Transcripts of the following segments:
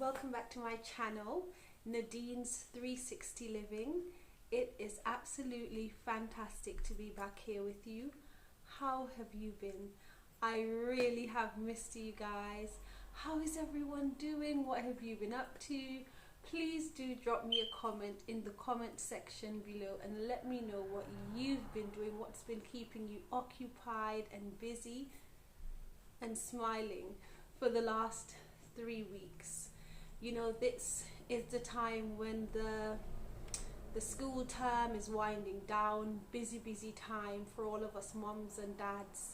welcome back to my channel, Nadine's 360 Living. It is absolutely fantastic to be back here with you. How have you been? I really have missed you guys. How is everyone doing? What have you been up to? Please do drop me a comment in the comment section below and let me know what you've been doing, what's been keeping you occupied and busy and smiling for the last 3 weeks. You know, this is the time when the school term is winding down. Busy time for all of us mums and dads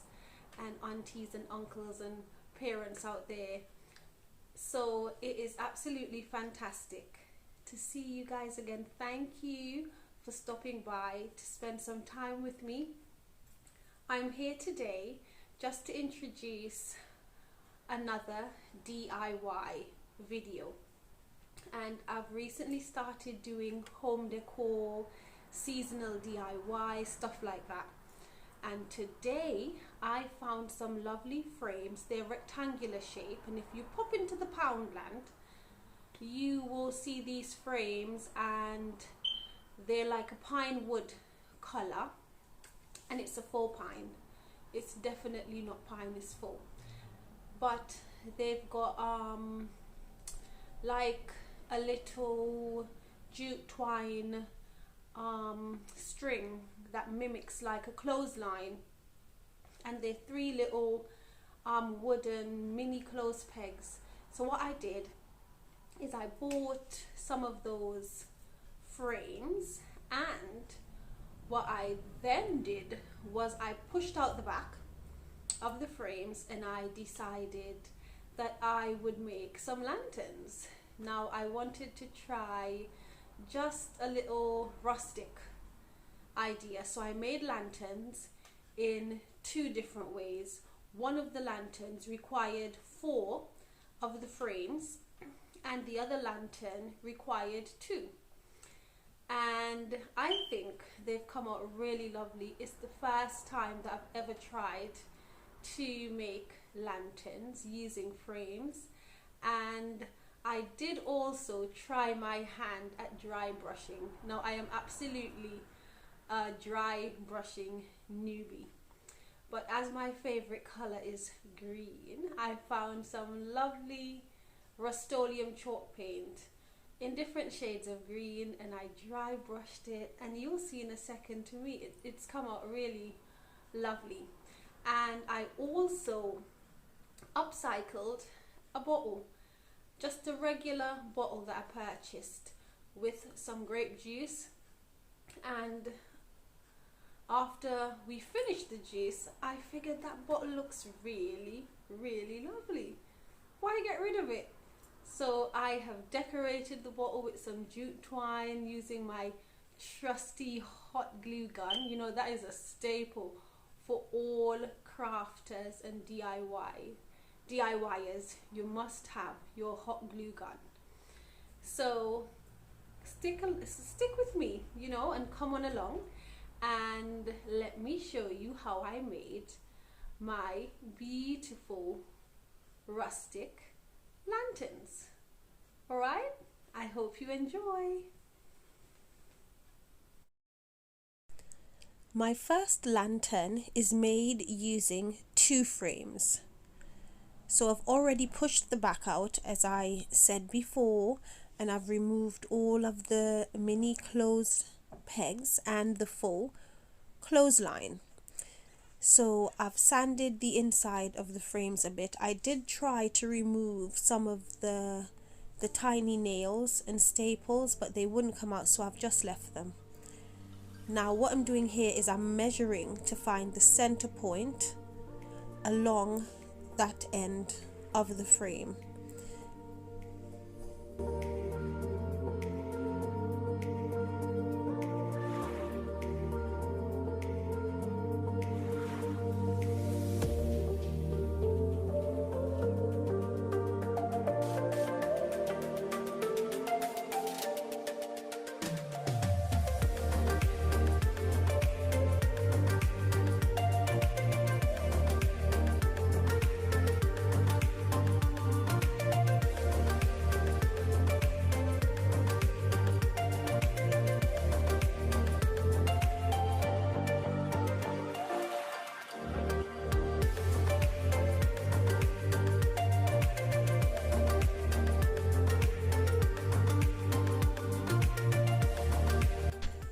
and aunties and uncles and parents out there. So it is absolutely fantastic to see you guys again. Thank you for stopping by to spend some time with me. I'm here today just to introduce another DIY video, and I've recently started doing home decor, seasonal DIY, stuff like that. And today I found some lovely frames. They're rectangular shape, and if you pop into the Poundland you will see these frames, and they're like a pine wood color, and it's a faux pine. It's definitely not pine, it's faux, but they've got like a little jute twine string that mimics like a clothesline, and they're 3 little wooden mini clothes pegs. So what I did is I bought some of those frames, and what I then did was I pushed out the back of the frames and I decided that I would make some lanterns. Now I wanted to try just a little rustic idea, so I made lanterns in 2 different ways. One of the lanterns required 4 of the frames and the other lantern required 2, and I think they've come out really lovely. It's the first time that I've ever tried to make lanterns using frames, and I did also try my hand at dry brushing. Now I am absolutely a dry brushing newbie, but as my favorite color is green, I found some lovely Rust-Oleum chalk paint in different shades of green, and I dry brushed it, and you'll see in a second. To me it's come out really lovely. And I also upcycled a bottle, just a regular bottle that I purchased, with some grape juice, and after we finished the juice I figured that bottle looks really lovely. Why get rid of it? So I have decorated the bottle with some jute twine using my trusty hot glue gun. You know, that is a staple for all crafters and DIYers. You must have your hot glue gun. So stick with me, you know, and come on along and let me show you how I made my beautiful rustic lanterns. Alright, I hope you enjoy. My first lantern is made using 2 frames. So I've already pushed the back out, as I said before, and I've removed all of the mini clothes pegs and the faux clothesline. So I've sanded the inside of the frames a bit. I did try to remove some of the tiny nails and staples, but they wouldn't come out, so I've just left them. Now what I'm doing here is I'm measuring to find the center point along that end of the frame.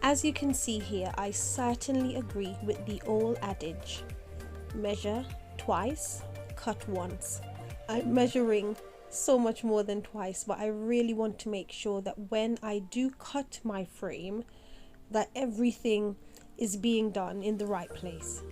As you can see here, I certainly agree with the old adage, measure twice, cut once. I'm measuring so much more than twice, but I really want to make sure that when I do cut my frame, that everything is being done in the right place.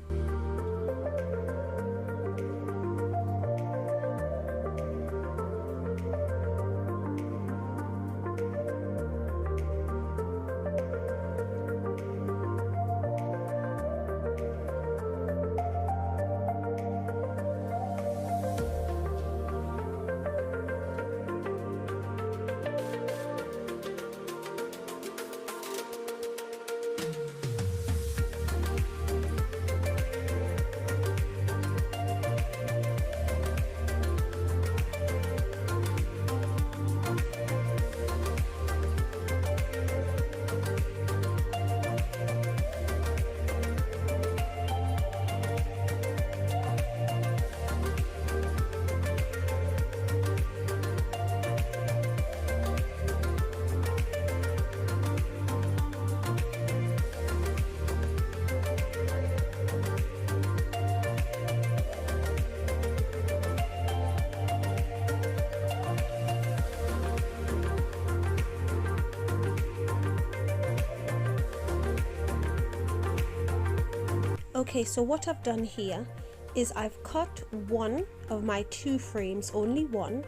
Okay, so what I've done here is I've cut one of my two frames, only one,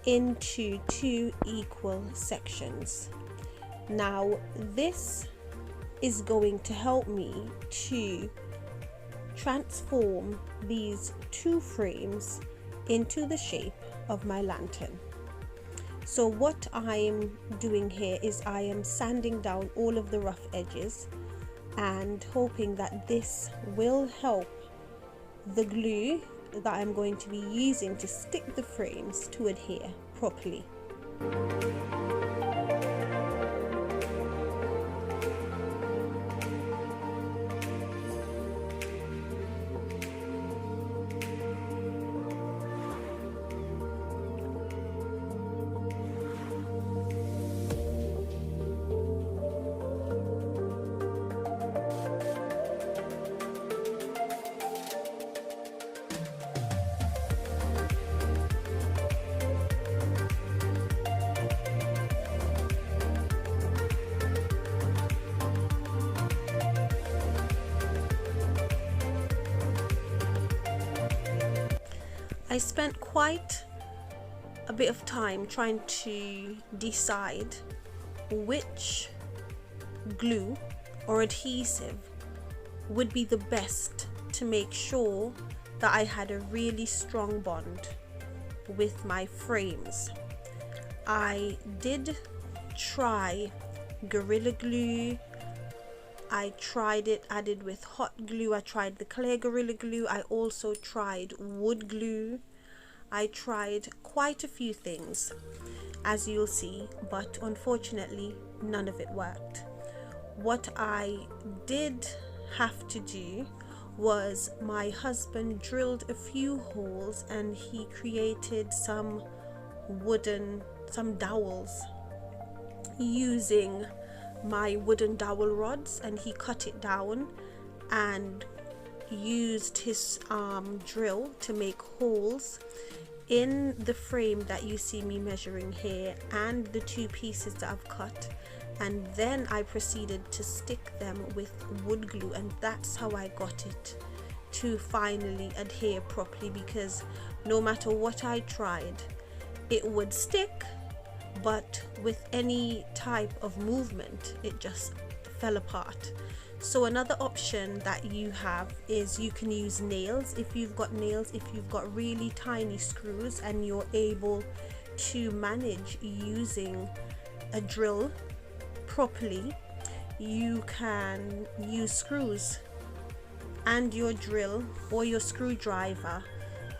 into two equal sections. Now this is going to help me to transform these two frames into the shape of my lantern. So what I'm doing here is I am sanding down all of the rough edges and hoping that this will help the glue that I'm going to be using to stick the frames to adhere properly. I spent quite a bit of time trying to decide which glue or adhesive would be the best to make sure that I had a really strong bond with my frames. I did try Gorilla Glue. I tried it added with hot glue. I tried the clear Gorilla Glue. I also tried wood glue. I tried quite a few things, as you'll see, but unfortunately none of it worked. What I did have to do was my husband drilled a few holes and he created some dowels using my wooden dowel rods, and he cut it down and used his drill to make holes in the frame that you see me measuring here and the two pieces that I've cut, and then I proceeded to stick them with wood glue, and that's how I got it to finally adhere properly, because no matter what I tried it would stick, but with any type of movement it just fell apart. So another option that you have is you can use nails. If you've got nails, if you've got really tiny screws and you're able to manage using a drill properly, you can use screws and your drill or your screwdriver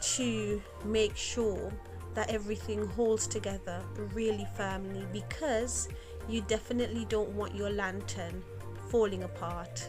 to make sure that everything holds together really firmly, because you definitely don't want your lantern falling apart.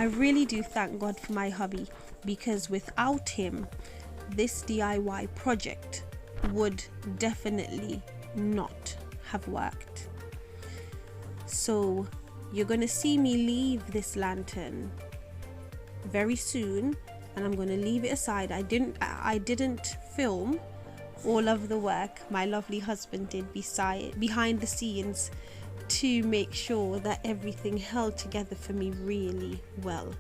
I really do thank God for my hubby, because without him, this DIY project would definitely not have worked. So you're going to see me leave this lantern very soon, and I'm going to leave it aside. I didn't film all of the work my lovely husband did behind the scenes to make sure that everything held together for me really well.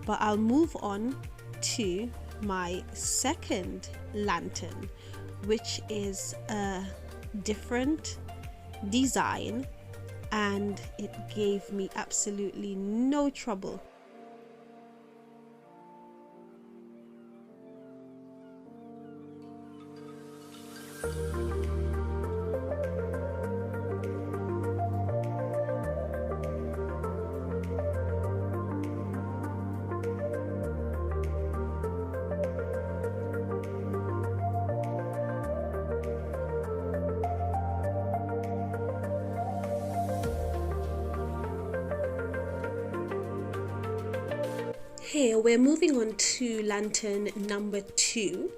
But I'll move on to my second lantern, which is a different design, and it gave me absolutely no trouble. Here we're moving on to lantern number 2,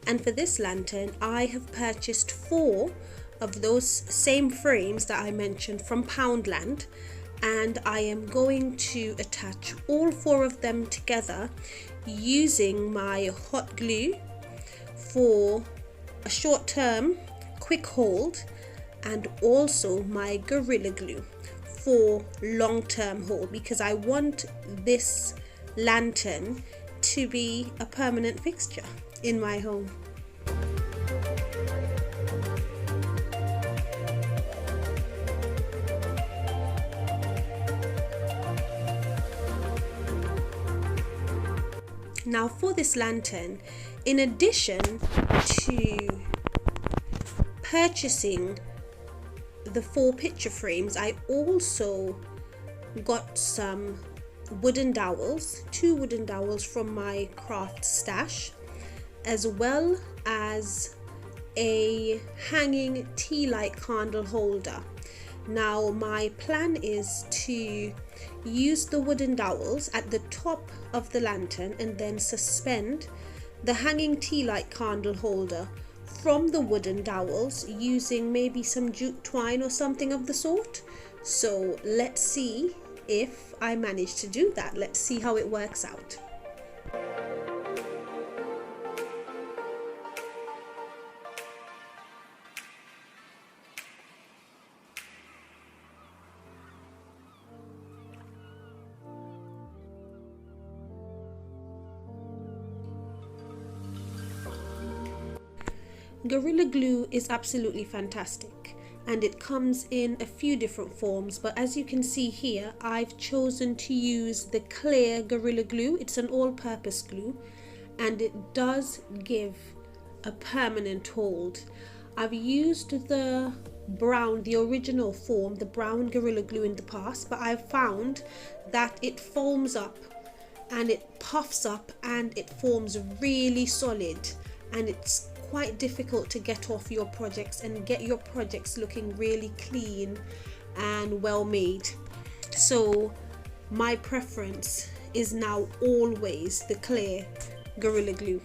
and for this lantern I have purchased 4 of those same frames that I mentioned from Poundland, and I am going to attach all 4 of them together using my hot glue for a short term quick hold, and also my Gorilla Glue for long term hold, because I want this lantern to be a permanent fixture in my home. Now for this lantern, in addition to purchasing the 4 picture frames, I also got some wooden dowels, 2 wooden dowels from my craft stash, as well as a hanging tea light candle holder. Now my plan is to use the wooden dowels at the top of the lantern and then suspend the hanging tea light candle holder from the wooden dowels using maybe some jute twine or something of the sort. So let's see if I manage to do that. Let's see how it works out. Gorilla Glue is absolutely fantastic, and it comes in a few different forms, but as you can see here, I've chosen to use the clear Gorilla Glue. It's an all-purpose glue, and it does give a permanent hold. I've used the brown, the original form, the brown Gorilla Glue in the past, but I've found that it foams up and it puffs up and it forms really solid, and it's quite difficult to get off your projects and get your projects looking really clean and well made. So my preference is now always the clear Gorilla Glue.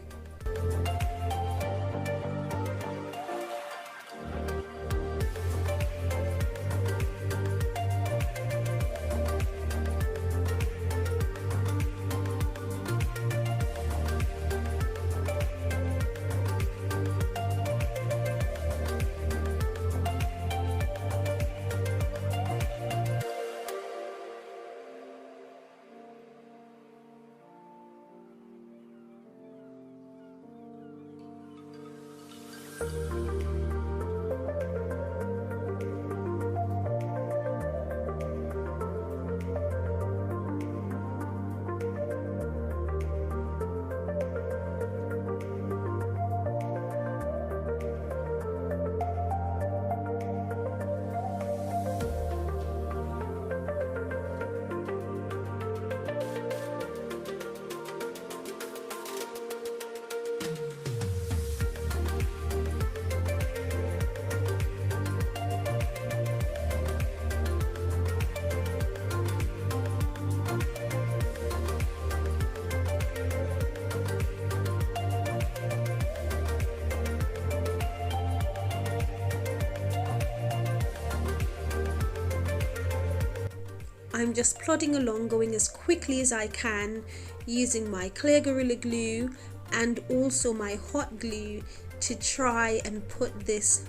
I'm just plodding along, going as quickly as I can, using my clear Gorilla Glue and also my hot glue to try and put these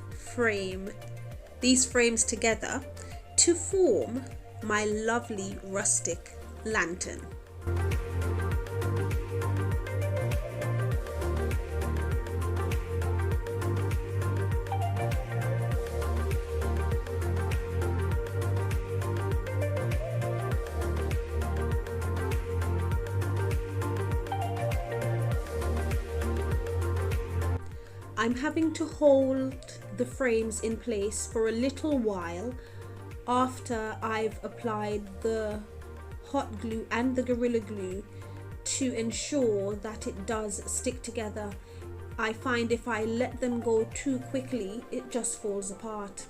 frames together to form my lovely rustic lantern. I'm having to hold the frames in place for a little while after I've applied the hot glue and the Gorilla Glue to ensure that it does stick together. I find if I let them go too quickly, it just falls apart.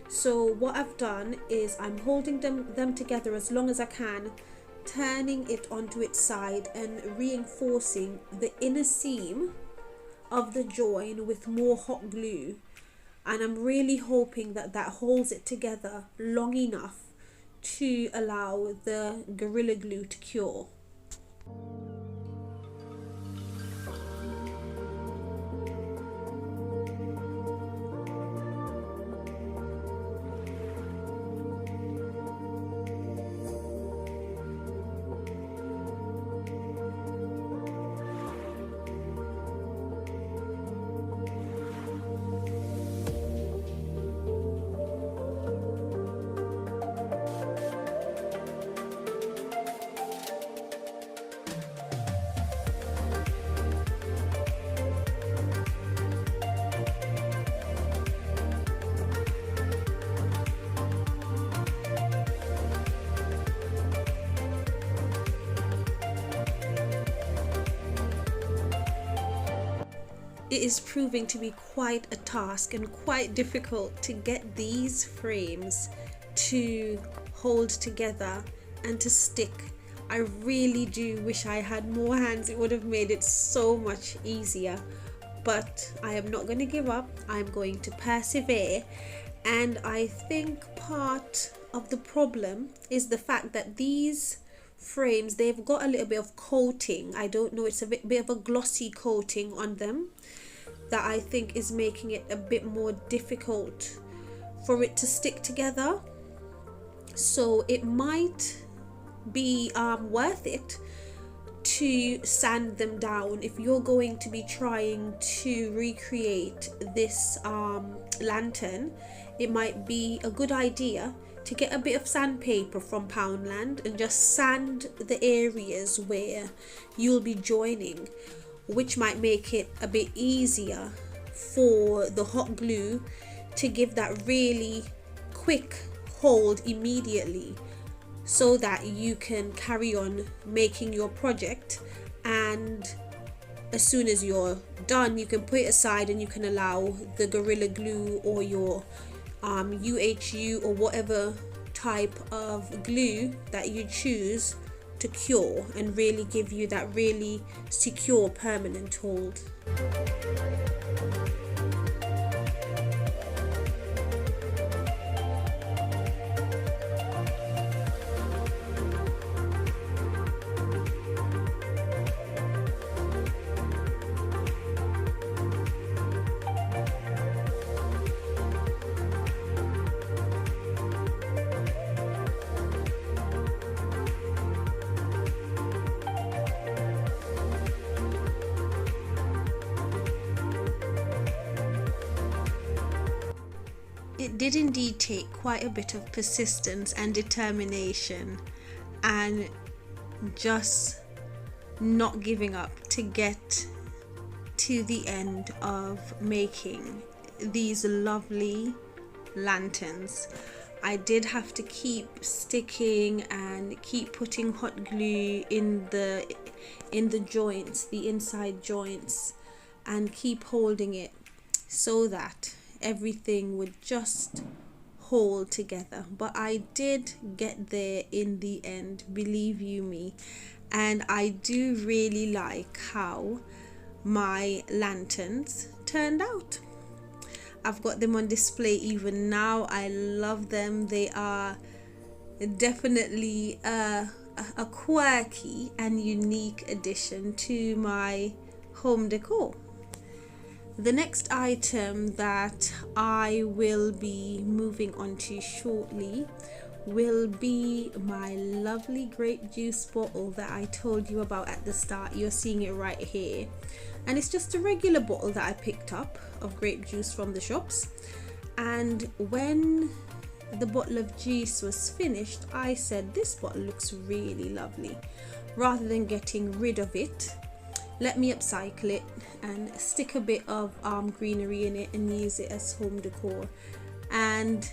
So what I've done is I'm holding them together as long as I can, turning it onto its side and reinforcing the inner seam of the join with more hot glue, and I'm really hoping that that holds it together long enough to allow the Gorilla Glue to cure. It is proving to be quite a task and quite difficult to get these frames to hold together and to stick. I really do wish I had more hands. It would have made it so much easier, but I am not going to give up. I'm going to persevere, and I think part of the problem is the fact that these frames, they've got a little bit of coating. I don't know, it's a bit of a glossy coating on them that I think is making it a bit more difficult for it to stick together. So it might be worth it to sand them down if you're going to be trying to recreate this lantern. It might be a good idea to get a bit of sandpaper from Poundland and just sand the areas where you'll be joining, which might make it a bit easier for the hot glue to give that really quick hold immediately, so that you can carry on making your project, and as soon as you're done you can put it aside and you can allow the Gorilla Glue or your UHU or whatever type of glue that you choose to cure and really give you that really secure permanent hold. It did indeed take quite a bit of persistence and determination and just not giving up to get to the end of making these lovely lanterns. I did have to keep sticking and keep putting hot glue in the joints, the inside joints, and keep holding it so that everything would just hold together. But I did get there in the end, believe you me, and I do really like how my lanterns turned out. I've got them on display even now. I love them. They are definitely a quirky and unique addition to my home decor. The next item that I will be moving on to shortly will be my lovely grape juice bottle that I told you about at the start. You're seeing it right here, and it's just a regular bottle that I picked up of grape juice from the shops. And when the bottle of juice was finished, I said this bottle looks really lovely. Rather than getting rid of it, let me upcycle it and stick a bit of greenery in it and use it as home decor. And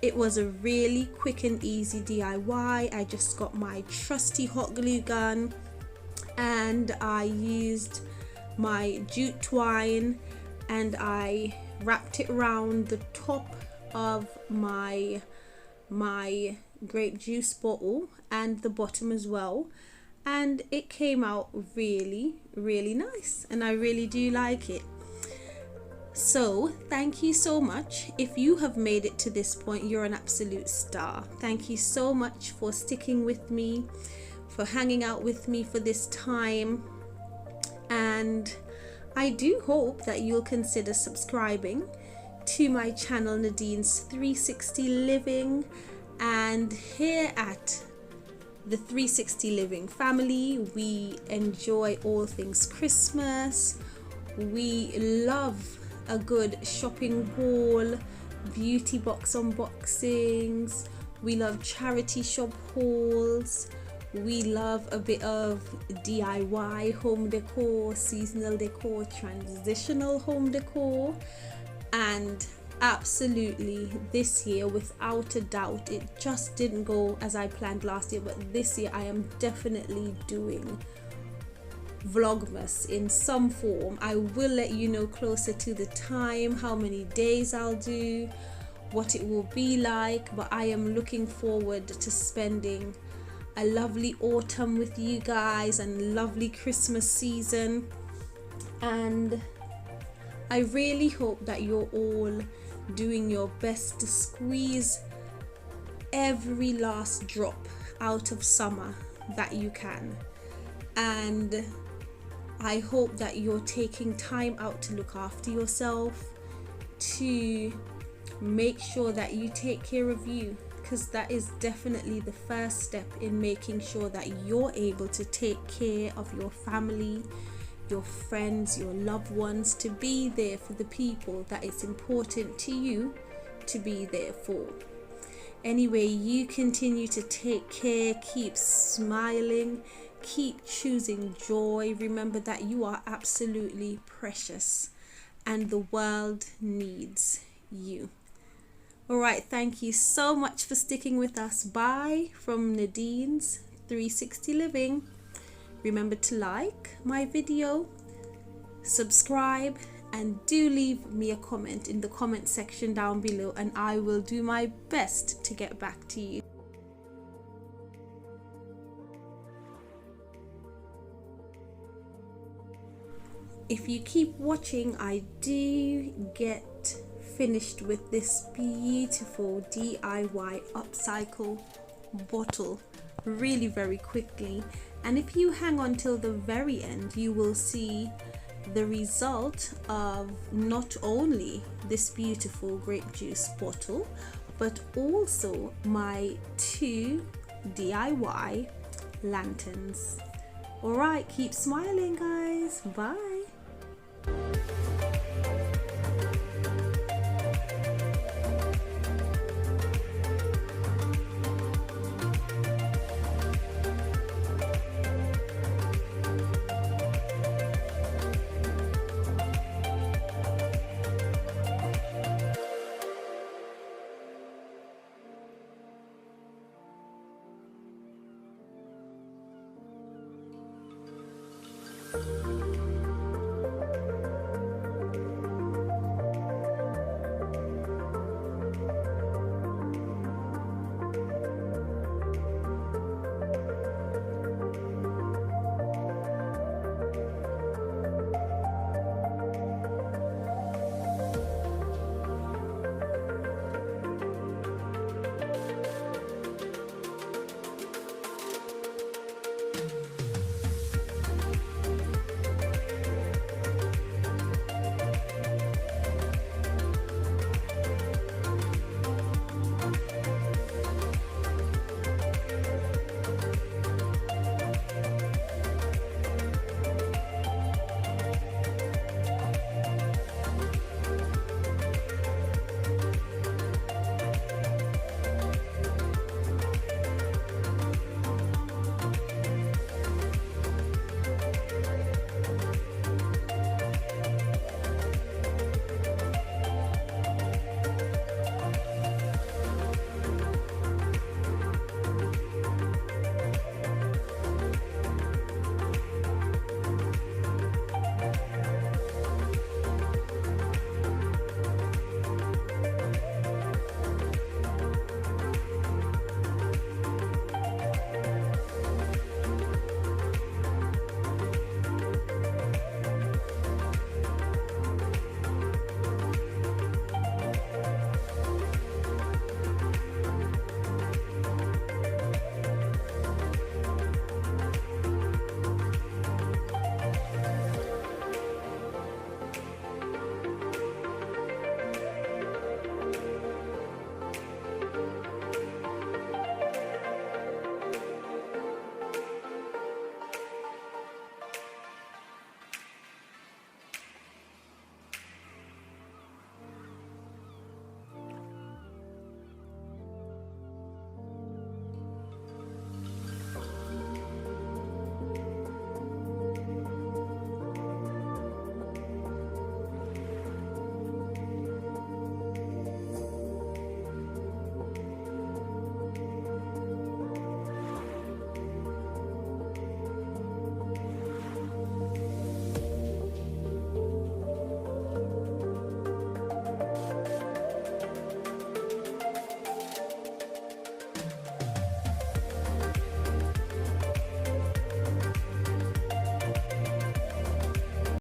it was a really quick and easy DIY. I just got my trusty hot glue gun and I used my jute twine and I wrapped it around the top of my grape juice bottle and the bottom as well, and it came out really nice, and I really do like it. So thank you so much. If you have made it to this point, you're an absolute star. Thank you so much for sticking with me, for hanging out with me for this time, and I do hope that you'll consider subscribing to my channel, Nadine's 360 Living. And here at the 360 Living family, we enjoy all things Christmas. We love a good shopping haul, beauty box unboxings. We love charity shop hauls. We love a bit of DIY home decor, seasonal decor, transitional home decor. And absolutely, this year, without a doubt, it just didn't go as I planned last year, but this year I am definitely doing Vlogmas in some form. I will let you know closer to the time how many days I'll do, what it will be like, but I am looking forward to spending a lovely autumn with you guys and lovely Christmas season. And I really hope that you're all doing your best to squeeze every last drop out of summer that you can. And I hope that you're taking time out to look after yourself, to make sure that you take care of you, because that is definitely the first step in making sure that you're able to take care of your family, your friends, your loved ones, to be there for the people that it's important to you to be there for. Anyway, you continue to take care, keep smiling, keep choosing joy. Remember that you are absolutely precious and the world needs you. All right, thank you so much for sticking with us. Bye from Nadine's 360 Living. Remember to like my video, subscribe, and do leave me a comment in the comment section down below, and I will do my best to get back to you. If you keep watching, I do get finished with this beautiful DIY upcycle bottle really very quickly, and if you hang on till the very end, you will see the result of not only this beautiful grape juice bottle, but also my 2 DIY lanterns. All right, keep smiling guys. Bye.